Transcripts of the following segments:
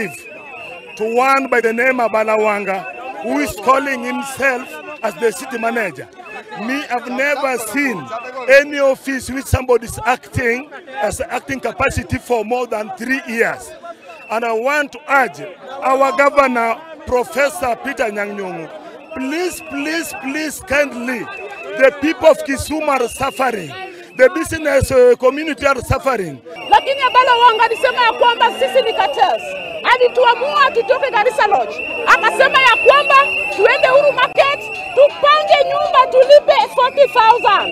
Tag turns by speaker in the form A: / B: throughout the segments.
A: give to one by the name of Abala Wanga, who is calling himself as the city manager. Me, I've never seen any office which somebody is acting as acting capacity for more than 3 years. And I want to urge our governor, Professor Peter Nyang'nyong'o, please, please, please, kindly, the people of Kisumu are suffering. The business community are suffering.
B: Lakini Abala Wanga alisema ya kwamba sisi ni cartels. Alituamua tutoke Garissa Lodge. Akasema ya kwamba tuende Uhuru Market, tupange nyumba tulipe 40,000.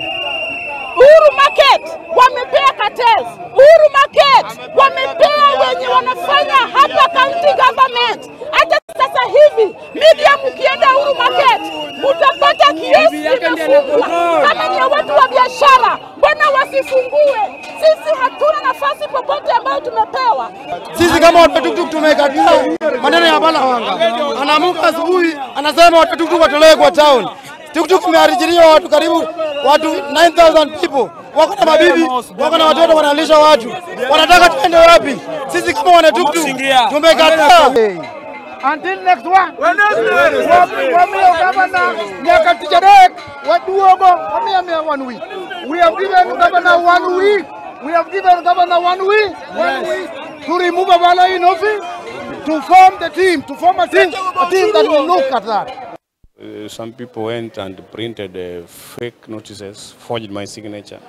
B: Uhuru Market wamepea cartels. Uhuru Market wamepea wenye wanafanya hapa county government. Hata sasa hivi media mkienda Uhuru Market mtapata kiasi kinafungwa. Kama ni watu wa biashara, mbona wasifungue? Sisi hatuna nafasi popote ambayo tumepewa.
C: Sisi kama watu tuktuk tumekataa maneno ya Abala Wanga. Anaamka asubuhi anasema watu tuktuk watolewe kwa town. Tuktuk imeajiriwa watu karibu watu 9,000 people. Wako na mabibi, wako na watoto wanalisha watu. Wanataka tuende wapi? Sisi kama wana tuktuk tumekataa.
D: Until next one. Governor Nyakatijarek, Waduogo, 1 week. We have given governor 1 week. We have given governor 1 week. 1 week to remove Abala in office, to form the team, to form a team that will look at that.
E: Some people went and printed fake notices, forged my signature,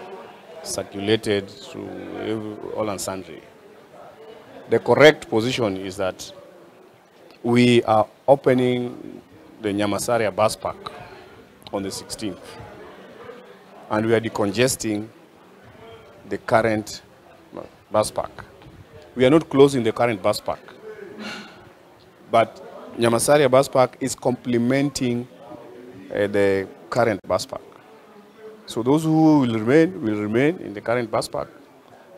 E: circulated through all and sundry. The correct position is that we are opening the Nyamasaria bus park on the 16th, and we are decongesting the current bus park. We are not closing the current bus park, but Nyamasaria bus park is complementing the current bus park. So those who will remain in the current bus park,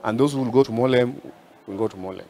E: and those who will go to Molem will go to Molem.